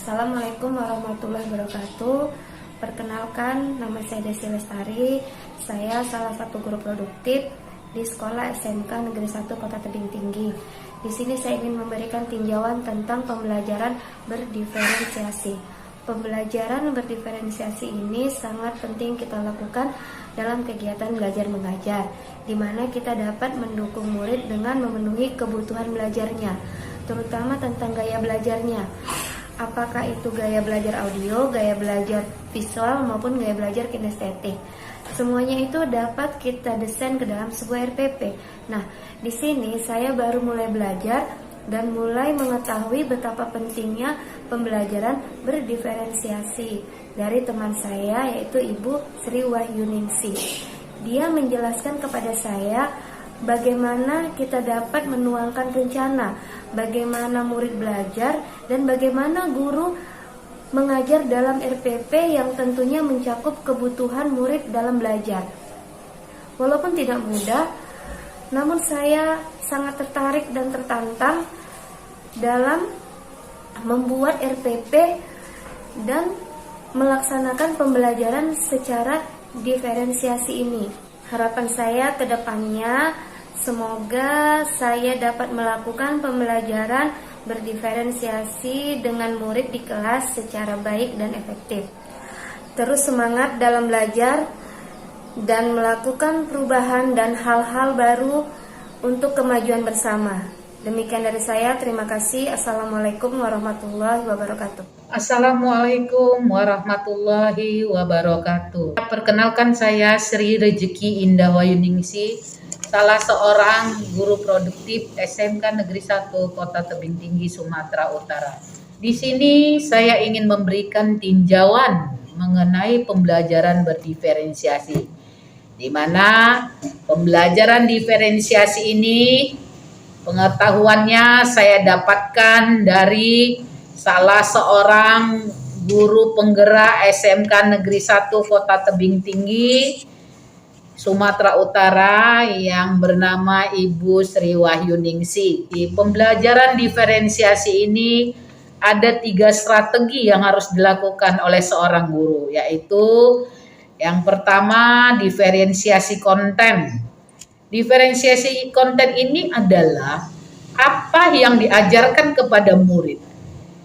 Assalamualaikum warahmatullahi wabarakatuh. Perkenalkan, nama saya Desi Lestari. Saya salah satu guru produktif di sekolah SMK Negeri 1 Kota Tebing Tinggi. Di sini saya ingin memberikan tinjauan tentang pembelajaran berdiferensiasi. Pembelajaran berdiferensiasi ini sangat penting kita lakukan dalam kegiatan belajar mengajar, di mana kita dapat mendukung murid dengan memenuhi kebutuhan belajarnya, terutama tentang gaya belajarnya. Apakah itu gaya belajar audio, gaya belajar visual, maupun gaya belajar kinestetik. Semuanya itu dapat kita desain ke dalam sebuah RPP. Nah, di sini saya baru mulai belajar dan mulai mengetahui betapa pentingnya pembelajaran berdiferensiasi dari teman saya, yaitu Ibu Sri Wahyuningsi. Dia menjelaskan kepada saya bagaimana kita dapat menuangkan rencana, bagaimana murid belajar, dan bagaimana guru mengajar dalam RPP yang tentunya mencakup kebutuhan murid dalam belajar. Walaupun tidak mudah, namun saya sangat tertarik dan tertantang dalam membuat RPP dan melaksanakan pembelajaran secara diferensiasi ini. Harapan saya ke depannya, semoga saya dapat melakukan pembelajaran berdiferensiasi dengan murid di kelas secara baik dan efektif. Terus semangat dalam belajar dan melakukan perubahan dan hal-hal baru untuk kemajuan bersama. Demikian dari saya, terima kasih. Assalamualaikum warahmatullahi wabarakatuh. Assalamualaikum warahmatullahi wabarakatuh. Perkenalkan, saya Sri Rejeki Indah Wahyuningsi, salah seorang guru produktif SMK Negeri 1 Kota Tebing Tinggi, Sumatera Utara. Di sini saya ingin memberikan tinjauan mengenai pembelajaran berdiferensiasi, di mana pembelajaran diferensiasi ini pengetahuannya saya dapatkan dari salah seorang guru penggerak SMK Negeri 1 Kota Tebing Tinggi, Sumatera Utara, yang bernama Ibu Sri Wahyuningsi. Di pembelajaran diferensiasi ini ada 3 strategi yang harus dilakukan oleh seorang guru, yaitu yang pertama, diferensiasi konten. Diferensiasi konten ini adalah apa yang diajarkan kepada murid.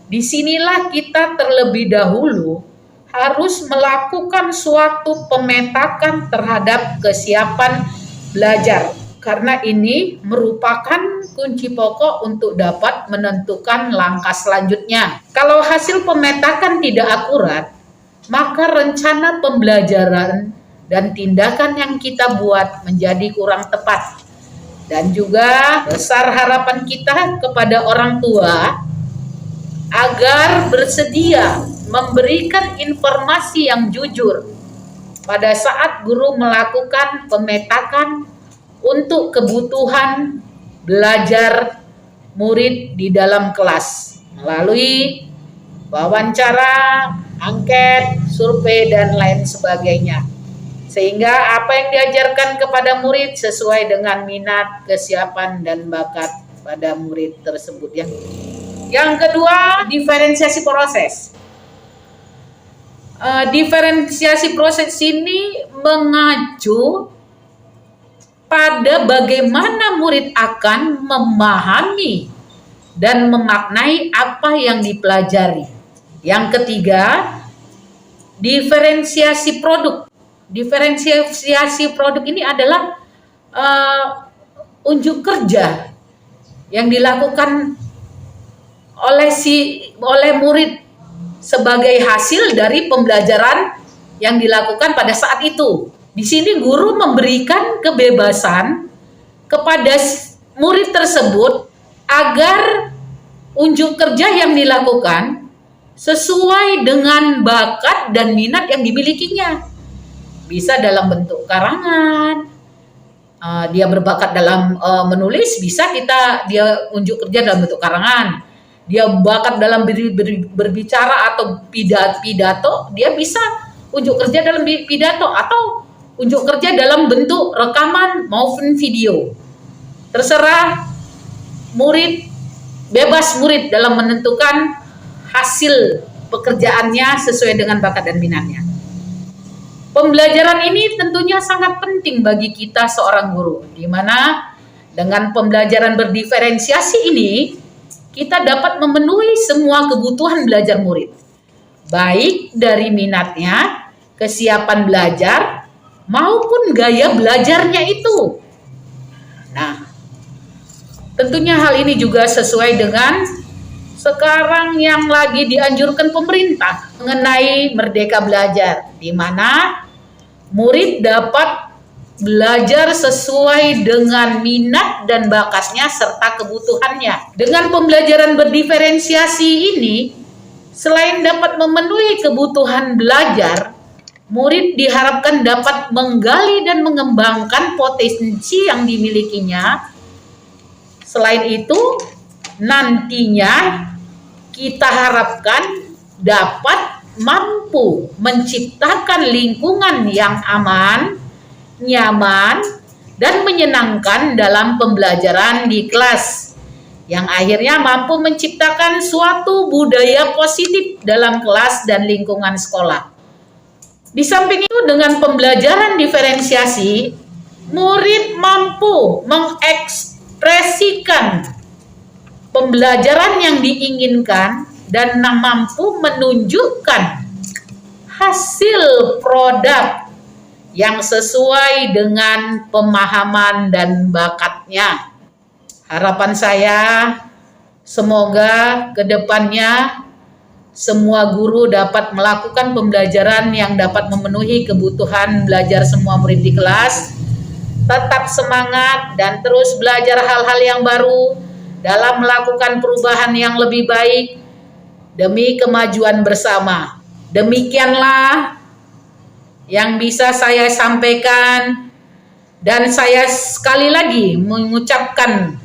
Disinilah kita terlebih dahulu harus melakukan suatu pemetakan terhadap kesiapan belajar, karena ini merupakan kunci pokok untuk dapat menentukan langkah selanjutnya. Kalau hasil pemetakan tidak akurat, maka rencana pembelajaran dan tindakan yang kita buat menjadi kurang tepat. Dan juga besar harapan kita kepada orang tua agar bersedia memberikan informasi yang jujur pada saat guru melakukan pemetakan untuk kebutuhan belajar murid di dalam kelas melalui wawancara, angket, survei, dan lain sebagainya. Sehingga apa yang diajarkan kepada murid sesuai dengan minat, kesiapan, dan bakat pada murid tersebut ya. Yang kedua, diferensiasi proses. Diferensiasi proses ini mengacu pada bagaimana murid akan memahami dan memaknai apa yang dipelajari. Yang ketiga, diferensiasi produk. Diferensiasi produk ini adalah unjuk kerja yang dilakukan oleh murid sebagai hasil dari pembelajaran yang dilakukan pada saat itu. Di sini guru memberikan kebebasan kepada murid tersebut agar unjuk kerja yang dilakukan sesuai dengan bakat dan minat yang dimilikinya. Bisa dalam bentuk karangan, dia berbakat dalam menulis, bisa dia unjuk kerja dalam bentuk karangan. Dia bakat dalam berbicara atau pidato, dia bisa unjuk kerja dalam pidato atau unjuk kerja dalam bentuk rekaman maupun video. Terserah murid, bebas murid dalam menentukan hasil pekerjaannya sesuai dengan bakat dan minatnya. Pembelajaran ini tentunya sangat penting bagi kita seorang guru, di mana dengan pembelajaran berdiferensiasi ini kita dapat memenuhi semua kebutuhan belajar murid, baik dari minatnya, kesiapan belajar, maupun gaya belajarnya itu. Nah, tentunya hal ini juga sesuai dengan sekarang yang lagi dianjurkan pemerintah mengenai Merdeka Belajar, di mana murid dapat belajar sesuai dengan minat dan bakatnya serta kebutuhannya. Dengan pembelajaran berdiferensiasi ini, selain dapat memenuhi kebutuhan belajar, murid diharapkan dapat menggali dan mengembangkan potensi yang dimilikinya. Selain itu, nantinya kita harapkan dapat mampu menciptakan lingkungan yang aman, nyaman, dan menyenangkan dalam pembelajaran di kelas, yang akhirnya mampu menciptakan suatu budaya positif dalam kelas dan lingkungan sekolah. Di samping itu, dengan pembelajaran diferensiasi, murid mampu mengekspresikan pembelajaran yang diinginkan dan mampu menunjukkan hasil produk yang sesuai dengan pemahaman dan bakatnya. Harapan saya, semoga ke depannya semua guru dapat melakukan pembelajaran yang dapat memenuhi kebutuhan belajar semua murid di kelas, tetap semangat dan terus belajar hal-hal yang baru dalam melakukan perubahan yang lebih baik demi kemajuan bersama. Demikianlah yang bisa saya sampaikan, dan saya sekali lagi mengucapkan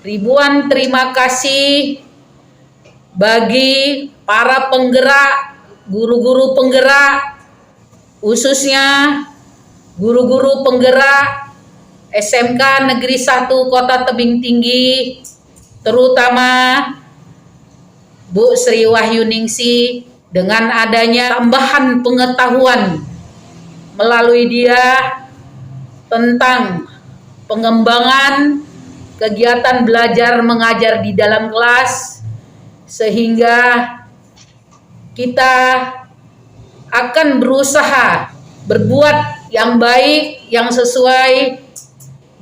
ribuan terima kasih bagi para penggerak, guru-guru penggerak, khususnya guru-guru penggerak SMK Negeri 1 Kota Tebing Tinggi, terutama Bu Sri Wahyuningsi, dengan adanya tambahan pengetahuan melalui dia tentang pengembangan kegiatan belajar mengajar di dalam kelas, sehingga kita akan berusaha berbuat yang baik, yang sesuai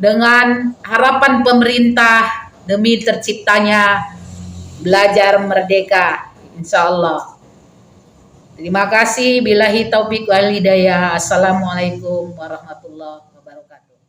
dengan harapan pemerintah demi terciptanya belajar merdeka, insya Allah. Terima kasih. Billahi taufik wal hidayah. Assalamualaikum warahmatullahi wabarakatuh.